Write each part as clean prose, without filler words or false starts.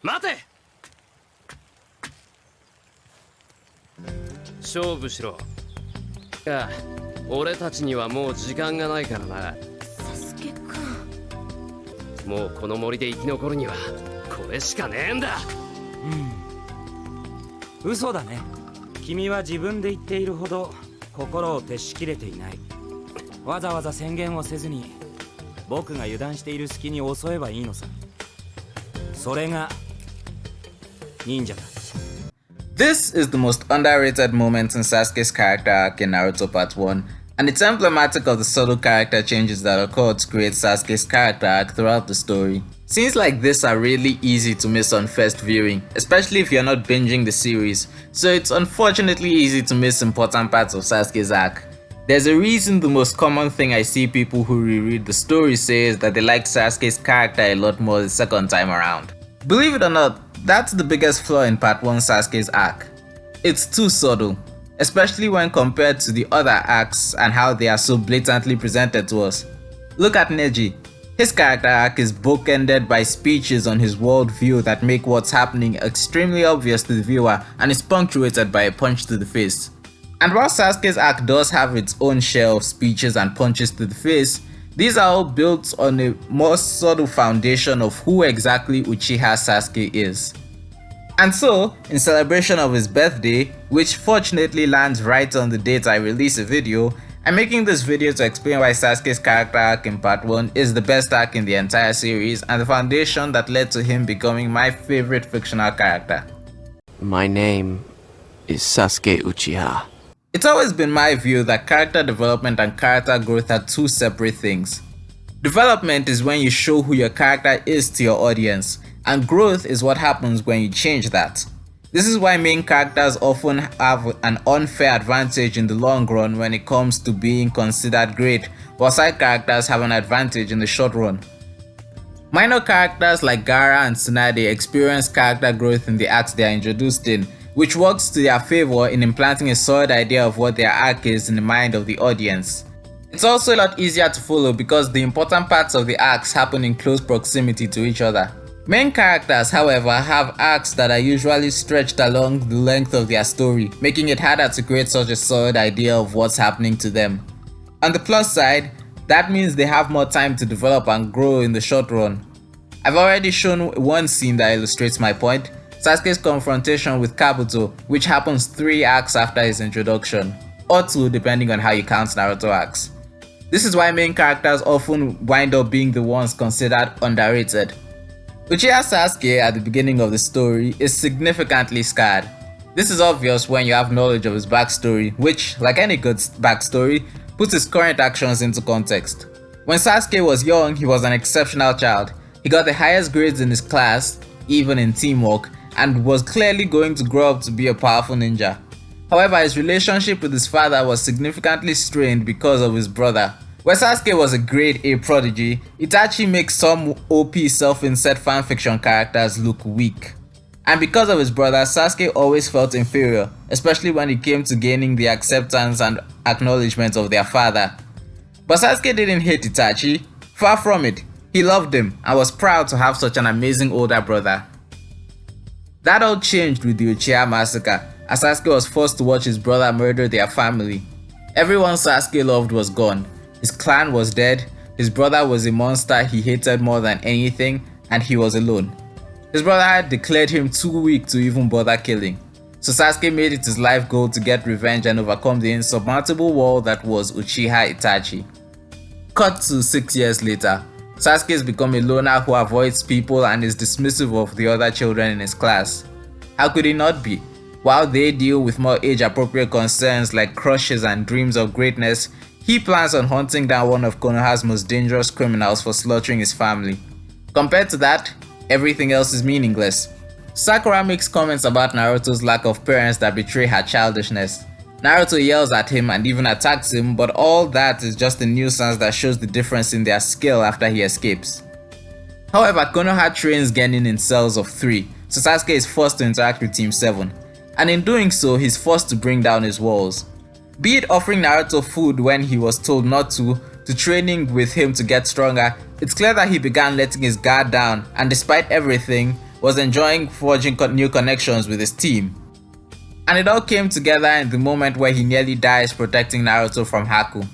待て。勝負しろ。いや、俺たちにはもう時間がないからな。サスケくん。もうこの森で生き残るにはこれしかねえんだ。嘘だね。君は自分で言っているほど心を徹しきれていない。わざわざ宣言をせずに僕が油断している隙に襲えばいいのさ。それが忍者だ。 This is the most underrated moment in Sasuke's character arc in Naruto Part 1, and it's emblematic of the subtle character changes that occur to create Sasuke's character arc throughout the story. Scenes like this are really easy to miss on first viewing, especially if you're not binging the series, so it's unfortunately easy to miss important parts of Sasuke's arc. There's a reason the most common thing I see people who reread the story say is that they like Sasuke's character a lot more the second time around. Believe it or not, that's the biggest flaw in Part 1 Sasuke's arc. It's too subtle, especially when compared to the other arcs and how they are so blatantly presented to us. Look at Neji. His character arc is bookended by speeches on his worldview that make what's happening extremely obvious to the viewer and is punctuated by a punch to the face. And while Sasuke's arc does have its own share of speeches and punches to the face, these are all built on a more subtle foundation of who exactly Uchiha Sasuke is. And so, in celebration of his birthday, which fortunately lands right on the date I release a video, I'm making this video to explain why Sasuke's character arc in Part 1 is the best arc in the entire series and the foundation that led to him becoming my favorite fictional character. My name is Sasuke Uchiha. It's always been my view that character development and character growth are two separate things. Development is when you show who your character is to your audience, and growth is what happens when you change that. This is why main characters often have an unfair advantage in the long run when it comes to being considered great, while side characters have an advantage in the short run. Minor characters like Gaara and Tsunade experience character growth in the arcs they are introduced in, which works to their favor in implanting a solid idea of what their arc is in the mind of the audience. It's also a lot easier to follow because the important parts of the arcs happen in close proximity to each other. Main characters, however, have arcs that are usually stretched along the length of their story, making it harder to create such a solid idea of what's happening to them. On the plus side, that means they have more time to develop and grow in the short run. I've already shown one scene that illustrates my point, Sasuke's confrontation with Kabuto, which happens 3 arcs after his introduction, or 2 depending on how you count Naruto arcs. This is why main characters often wind up being the ones considered underrated. Uchiha Sasuke at the beginning of the story is significantly scarred. This is obvious when you have knowledge of his backstory, which, like any good backstory, puts his current actions into context. When Sasuke was young, he was an exceptional child. He got the highest grades in his class, even in teamwork, and was clearly going to grow up to be a powerful ninja. However, his relationship with his father was significantly strained because of his brother. Where Sasuke was a grade A prodigy, Itachi makes some OP self-insert fanfiction characters look weak. And because of his brother, Sasuke always felt inferior, especially when it came to gaining the acceptance and acknowledgement of their father. But Sasuke didn't hate Itachi, far from it. He loved him and was proud to have such an amazing older brother. That all changed with the Uchiha massacre, as Sasuke was forced to watch his brother murder their family. Everyone Sasuke loved was gone. His clan was dead, his brother was a monster he hated more than anything, and he was alone. His brother had declared him too weak to even bother killing. So Sasuke made it his life goal to get revenge and overcome the insurmountable wall that was Uchiha Itachi. Cut to 6 years later, Sasuke has become a loner who avoids people and is dismissive of the other children in his class. How could he not be? While they deal with more age-appropriate concerns like crushes and dreams of greatness, he plans on hunting down one of Konoha's most dangerous criminals for slaughtering his family. Compared to that, everything else is meaningless. Sakura makes comments about Naruto's lack of parents that betray her childishness. Naruto yells at him and even attacks him, but all that is just a nuisance that shows the difference in their skill after he escapes. However, Konoha trains Genin in cells of 3, so Sasuke is forced to interact with Team 7, and in doing so, he's forced to bring down his walls. Be it offering Naruto food when he was told not to training with him to get stronger, it's clear that he began letting his guard down, and despite everything, was enjoying forging new connections with his team. And it all came together in the moment where he nearly dies protecting Naruto from Haku.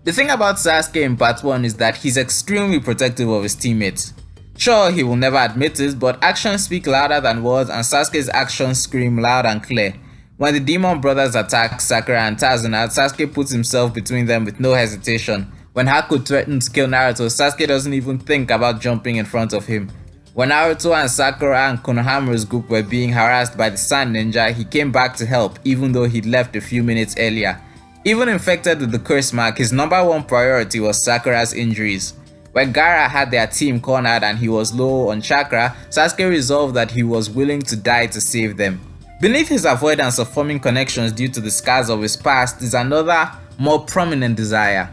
The thing about Sasuke in part 1 is that he's extremely protective of his teammates. Sure, he will never admit it, but actions speak louder than words, and Sasuke's actions scream loud and clear. When the demon brothers attack Sakura and Tazuna, Sasuke puts himself between them with no hesitation. When Haku threatens to kill Naruto, Sasuke doesn't even think about jumping in front of him. When Naruto and Sakura and Konohamaru's group were being harassed by the Sand Ninja, he came back to help even though he'd left a few minutes earlier. Even infected with the curse mark, his number one priority was Sakura's injuries. When Gaara had their team cornered and he was low on chakra, Sasuke resolved that he was willing to die to save them. Beneath his avoidance of forming connections due to the scars of his past is another, more prominent desire.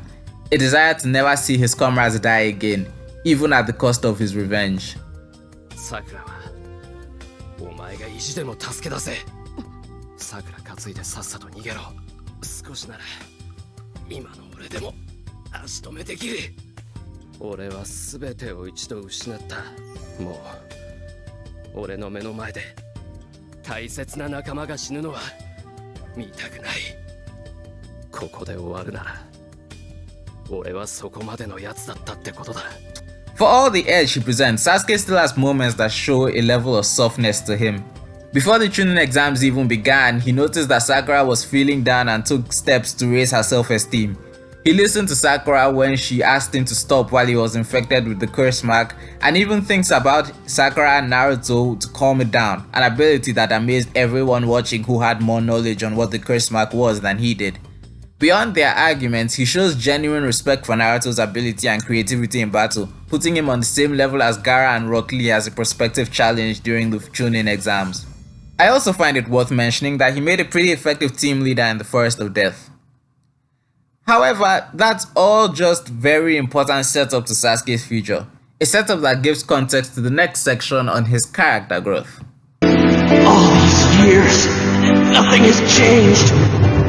A desire to never see his comrades die again, even at the cost of his revenge. Sakura はお前が意地でも助け出せ。Sakura 担いでさっさと逃げろ。少しなら今の俺でも足止めできる。俺は全てを一度失った。もう俺の目の前で大切な仲間が死ぬのは見たくない。ここで終わるなら俺はそこまでのやつだったってことだ。For all the edge he presents, Sasuke still has moments that show a level of softness to him. Before the Chunin exams even began, he noticed that Sakura was feeling down and took steps to raise her self-esteem. He listened to Sakura when she asked him to stop while he was infected with the curse mark, and even thinks about Sakura and Naruto to calm it down, an ability that amazed everyone watching who had more knowledge on what the curse mark was than he did. Beyond their arguments, he shows genuine respect for Naruto's ability and creativity in battle, putting him on the same level as Gaara and Rock Lee as a prospective challenge during the Chunin exams. I also find it worth mentioning that he made a pretty effective team leader in the Forest of Death. However, that's all just very important setup to Sasuke's future, a setup that gives context to the next section on his character growth. All these years, nothing has changed.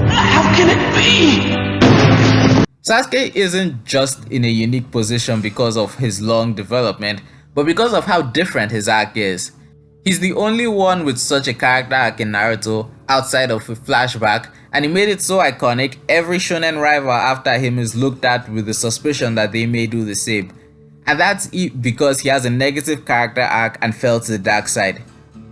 How can it be? Sasuke isn't just in a unique position because of his long development, but because of how different his arc is. He's the only one with such a character arc in Naruto, outside of a flashback, and he made it so iconic every shonen rival after him is looked at with the suspicion that they may do the same. And that's because he has a negative character arc and fell to the dark side.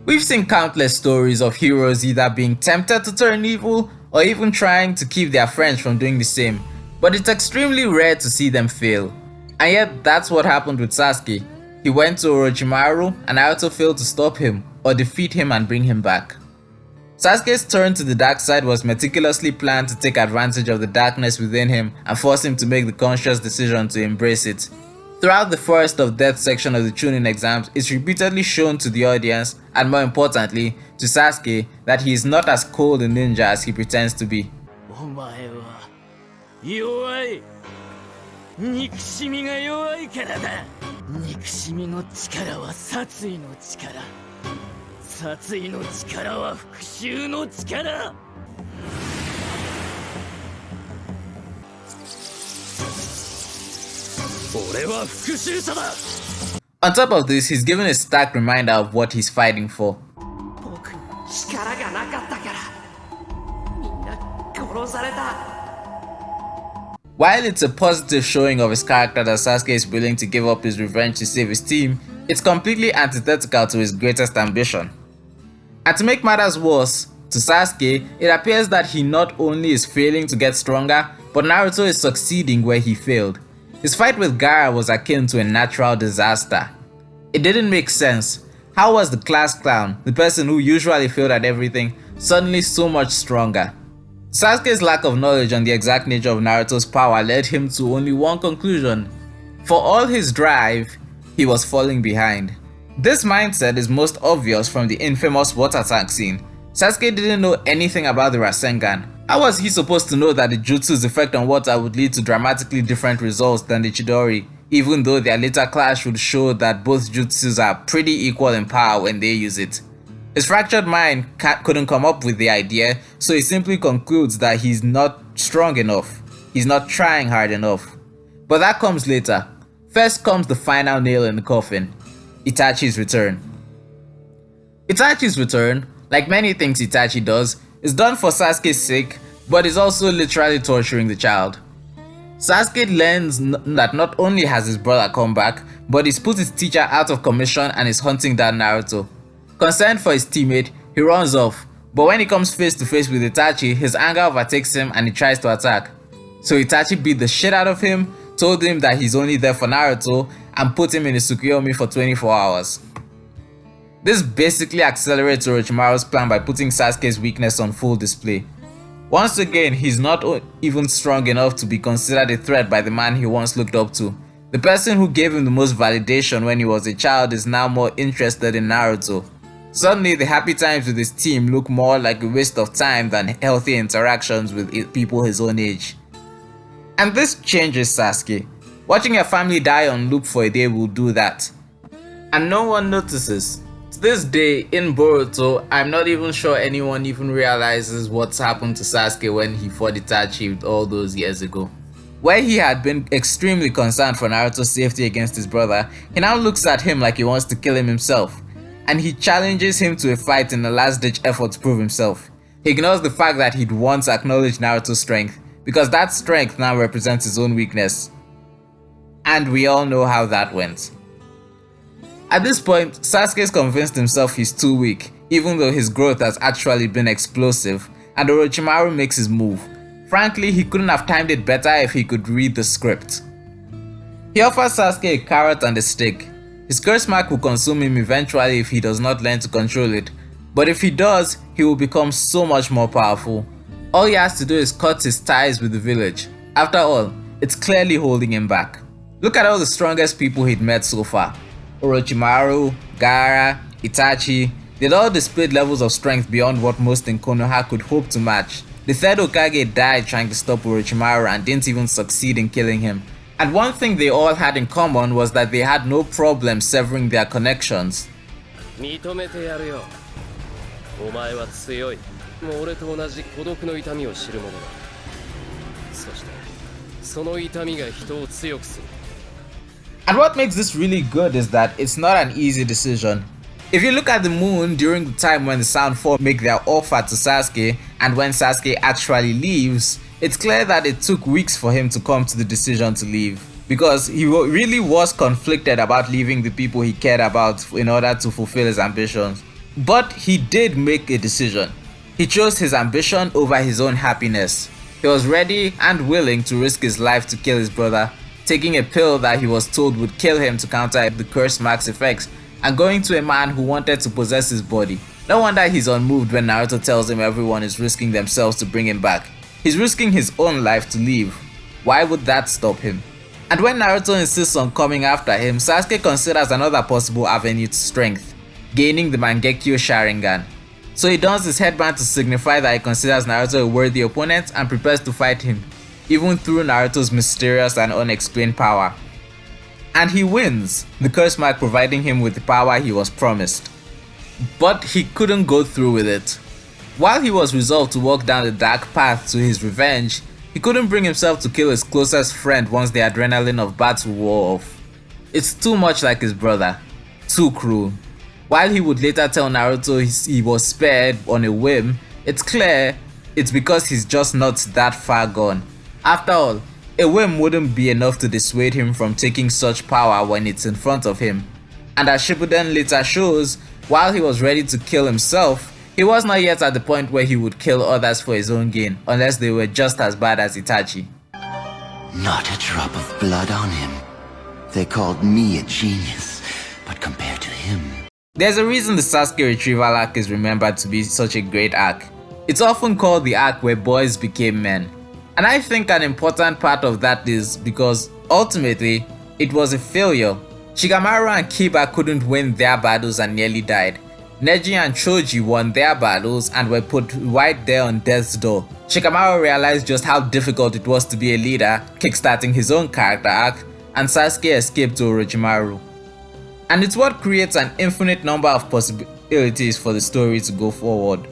We've seen countless stories of heroes either being tempted to turn evil or even trying to keep their friends from doing the same, but it's extremely rare to see them fail. And yet that's what happened with Sasuke. He went to Orochimaru and Naruto failed to stop him or defeat him and bring him back. Sasuke's turn to the dark side was meticulously planned to take advantage of the darkness within him and force him to make the conscious decision to embrace it. Throughout the Forest of Death section of the Chunin exams, it's repeatedly shown to the audience, and more importantly, to Sasuke, that he is not as cold a ninja as he pretends to be. お前は弱い。憎しみが弱いからだ。憎しみの力は殺意の力。殺意の力は復讐の力。俺は復讐者だ。On top of this, he's given a stark reminder of what he's fighting for. 僕に力がなかったからみんな殺された。 While it's a positive showing of his character that Sasuke is willing to give up his revenge to save his team, it's completely antithetical to his greatest ambition. And to make matters worse, to Sasuke, it appears that he not only is failing to get stronger, but Naruto is succeeding where he failed. His fight with Gaara was akin to a natural disaster. It didn't make sense. How was the class clown, the person who usually failed at everything, suddenly so much stronger? Sasuke's lack of knowledge on the exact nature of Naruto's power led him to only one conclusion. For all his drive, he was falling behind. This mindset is most obvious from the infamous water tank scene. Sasuke didn't know anything about the Rasengan. How was he supposed to know that the jutsu's effect on water would lead to dramatically different results than the Chidori, even though their later clash would show that both jutsus are pretty equal in power when they use it? His fractured mind couldn't come up with the idea, so he simply concludes that he's not strong enough. He's not trying hard enough. But that comes later. First comes the final nail in the coffin, Itachi's return. Itachi's return, like many things Itachi does, is done for Sasuke's sake, but is also literally torturing the child. Sasuke learns that not only has his brother come back, but he's put his teacher out of commission and is hunting down Naruto. Concerned for his teammate, he runs off, but when he comes face to face with Itachi, his anger overtakes him and he tries to attack. So Itachi beat the shit out of him, told him that he's only there for Naruto, and put him in a Tsukuyomi for 24 hours. This basically accelerates Orochimaru's plan by putting Sasuke's weakness on full display. Once again, he's not even strong enough to be considered a threat by the man he once looked up to. The person who gave him the most validation when he was a child is now more interested in Naruto. Suddenly, the happy times with his team look more like a waste of time than healthy interactions with people his own age. And this changes Sasuke. Watching your family die on loop for a day will do that. And no one notices. To this day, in Boruto, I'm not even sure anyone even realizes what's happened to Sasuke when he fought Itachi all those years ago. Where he had been extremely concerned for Naruto's safety against his brother, he now looks at him like he wants to kill him himself. And he challenges him to a fight in a last-ditch effort to prove himself. He ignores the fact that he'd once acknowledged Naruto's strength, because that strength now represents his own weakness. And we all know how that went. At this point, Sasuke's convinced himself he's too weak, even though his growth has actually been explosive, and Orochimaru makes his move. Frankly, he couldn't have timed it better if he could read the script. He offers Sasuke a carrot and a stick. His curse mark will consume him eventually if he does not learn to control it, but if he does, he will become so much more powerful. All he has to do is cut his ties with the village. After all, it's clearly holding him back. Look at all the strongest people he'd met so far. Orochimaru, Gaara, Itachi, they'd all displayed levels of strength beyond what most in Konoha could hope to match. The third Hokage died trying to stop Orochimaru and didn't even succeed in killing him. And one thing they all had in common was that they had no problem severing their connections. 認めてやるよ。お前は強い。もう俺と同じ孤独の痛みを知る者だ。そして、その痛みが人を強くする。And what makes this really good is that it's not an easy decision. If you look at the moon during the time when the Sound Four make their offer to Sasuke and when Sasuke actually leaves, it's clear that it took weeks for him to come to the decision to leave, because he really was conflicted about leaving the people he cared about in order to fulfill his ambitions. But he did make a decision. He chose his ambition over his own happiness. He was ready and willing to risk his life to kill his brother, taking a pill that he was told would kill him to counter the curse mark's effects, and going to a man who wanted to possess his body. No wonder he's unmoved when Naruto tells him everyone is risking themselves to bring him back. He's risking his own life to leave. Why would that stop him? And when Naruto insists on coming after him, Sasuke considers another possible avenue to strength, gaining the Mangekyo Sharingan. So he dons his headband to signify that he considers Naruto a worthy opponent and prepares to fight him, even through Naruto's mysterious and unexplained power. And he wins, the curse mark providing him with the power he was promised. But he couldn't go through with it. While he was resolved to walk down the dark path to his revenge, he couldn't bring himself to kill his closest friend once the adrenaline of battle wore off. It's too much like his brother, too cruel. While he would later tell Naruto he was spared on a whim, it's clear it's because he's just not that far gone. After all, a whim wouldn't be enough to dissuade him from taking such power when it's in front of him. And as Shippuden later shows, while he was ready to kill himself, he was not yet at the point where he would kill others for his own gain, unless they were just as bad as Itachi. Not a drop of blood on him. They called me a genius, but compared to him... There's a reason the Sasuke retrieval arc is remembered to be such a great arc. It's often called the arc where boys became men. And I think an important part of that is because, ultimately, it was a failure. Shikamaru and Kiba couldn't win their battles and nearly died. Neji and Choji won their battles and were put right there on death's door. Shikamaru realized just how difficult it was to be a leader, kickstarting his own character arc, and Sasuke escaped to Orochimaru. And it's what creates an infinite number of possibilities for the story to go forward.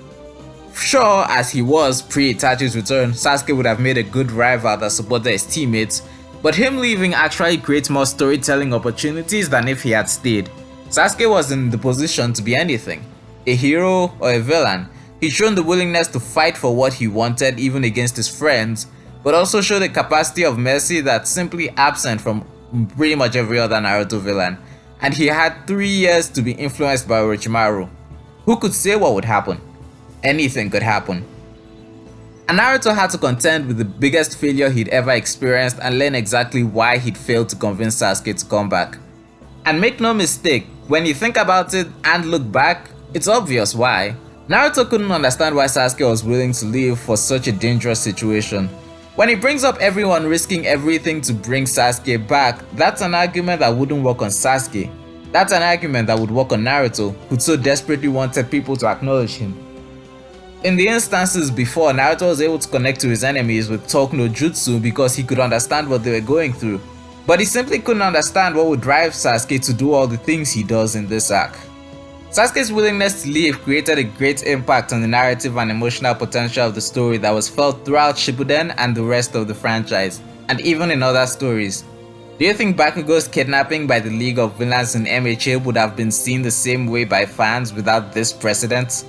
Sure, as he was pre-Itachi's return, Sasuke would have made a good rival that supported his teammates, but him leaving actually creates more storytelling opportunities than if he had stayed. Sasuke was in the position to be anything. a hero or a villain. He's shown the willingness to fight for what he wanted even against his friends, but also showed a capacity of mercy that's simply absent from pretty much every other Naruto villain. And he had 3 years to be influenced by Orochimaru. Who could say what would happen? Anything could happen. And Naruto had to contend with the biggest failure he'd ever experienced and learn exactly why he'd failed to convince Sasuke to come back. And make no mistake, when you think about it and look back, it's obvious why. Naruto couldn't understand why Sasuke was willing to leave for such a dangerous situation. When he brings up everyone risking everything to bring Sasuke back, that's an argument that wouldn't work on Sasuke. That's an argument that would work on Naruto, who so desperately wanted people to acknowledge him. In the instances before, Naruto was able to connect to his enemies with talk no jutsu because he could understand what they were going through. But he simply couldn't understand what would drive Sasuke to do all the things he does in this arc. Sasuke's willingness to leave created a great impact on the narrative and emotional potential of the story that was felt throughout Shippuden and the rest of the franchise, and even in other stories. Do you think Bakugo's kidnapping by the League of Villains in MHA would have been seen the same way by fans without this precedent?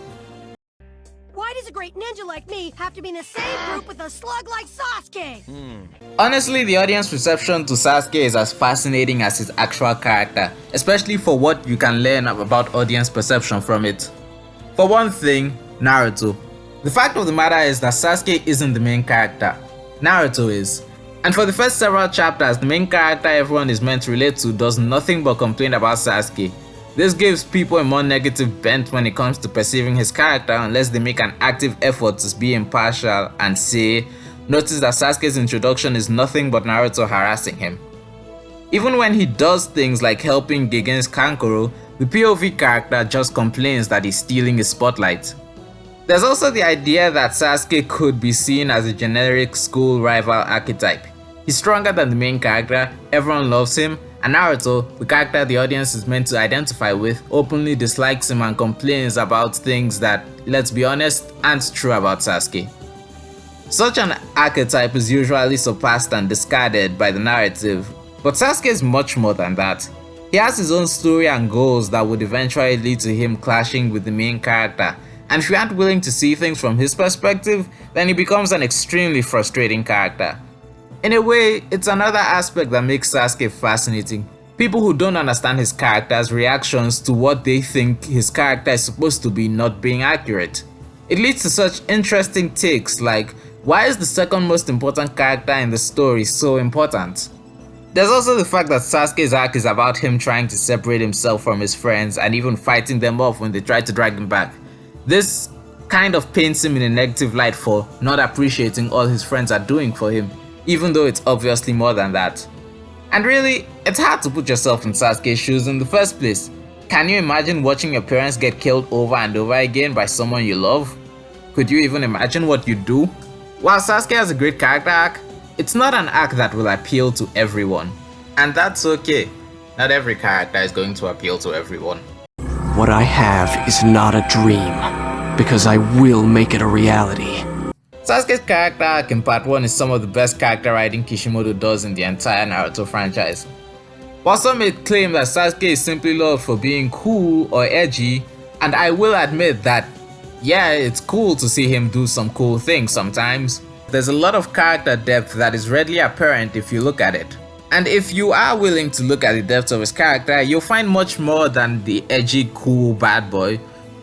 Why does a great ninja like me have to be in the same group with a slug like Sasuke? Honestly, the audience reception to Sasuke is as fascinating as his actual character, especially for what you can learn about audience perception from it. For one thing, Naruto. The fact of the matter is that Sasuke isn't the main character, Naruto is. And for the first several chapters, the main character everyone is meant to relate to does nothing but complain about Sasuke. This gives people a more negative bent when it comes to perceiving his character unless they make an active effort to be impartial and say, notice that Sasuke's introduction is nothing but Naruto harassing him. Even when he does things like helping against Kankuro, the POV character just complains that he's stealing his spotlight. There's also the idea that Sasuke could be seen as a generic school rival archetype. He's stronger than the main character, everyone loves him, and Naruto, the character the audience is meant to identify with, openly dislikes him and complains about things that, let's be honest, aren't true about Sasuke. Such an archetype is usually surpassed and discarded by the narrative, but Sasuke is much more than that. He has his own story and goals that would eventually lead to him clashing with the main character, and if you aren't willing to see things from his perspective, then he becomes an extremely frustrating character. In a way, it's another aspect that makes Sasuke fascinating. People who don't understand his character's reactions to what they think his character is supposed to be not being accurate. It leads to such interesting takes like, why is the second most important character in the story so important? There's also the fact that Sasuke's arc is about him trying to separate himself from his friends and even fighting them off when they try to drag him back. This kind of paints him in a negative light for not appreciating all his friends are doing for him, even though it's obviously more than that. And really, it's hard to put yourself in Sasuke's shoes in the first place. Can you imagine watching your parents get killed over and over again by someone you love? Could you even imagine what you'd do? While Sasuke has a great character arc, it's not an arc that will appeal to everyone. And that's okay. Not every character is going to appeal to everyone. What I have is not a dream, because I will make it a reality. Sasuke's character arc in part 1 is some of the best character writing Kishimoto does in the entire Naruto franchise. While some may claim that Sasuke is simply loved for being cool or edgy, and I will admit that, yeah, it's cool to see him do some cool things sometimes, there's a lot of character depth that is readily apparent if you look at it. And if you are willing to look at the depth of his character, you'll find much more than the edgy, cool bad boy.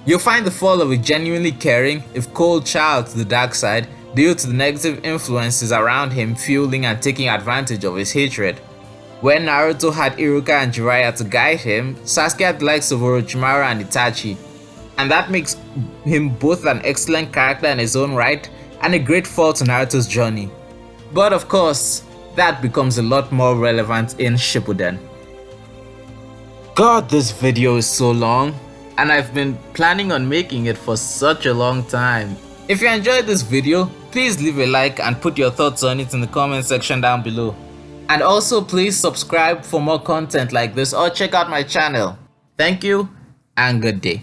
You'll find the fall of a genuinely caring, if cold child to the dark side, due to the negative influences around him fueling and taking advantage of his hatred. When Naruto had Iruka and Jiraiya to guide him, Sasuke had the likes of Orochimaru and Itachi, and that makes him both an excellent character in his own right and a great fall to Naruto's journey. But of course, that becomes a lot more relevant in Shippuden. God, this video is so long, and I've been planning on making it for such a long time. If you enjoyed this video, please leave a like and put your thoughts on it in the comment section down below. And also please subscribe for more content like this or check out my channel. Thank you and good day.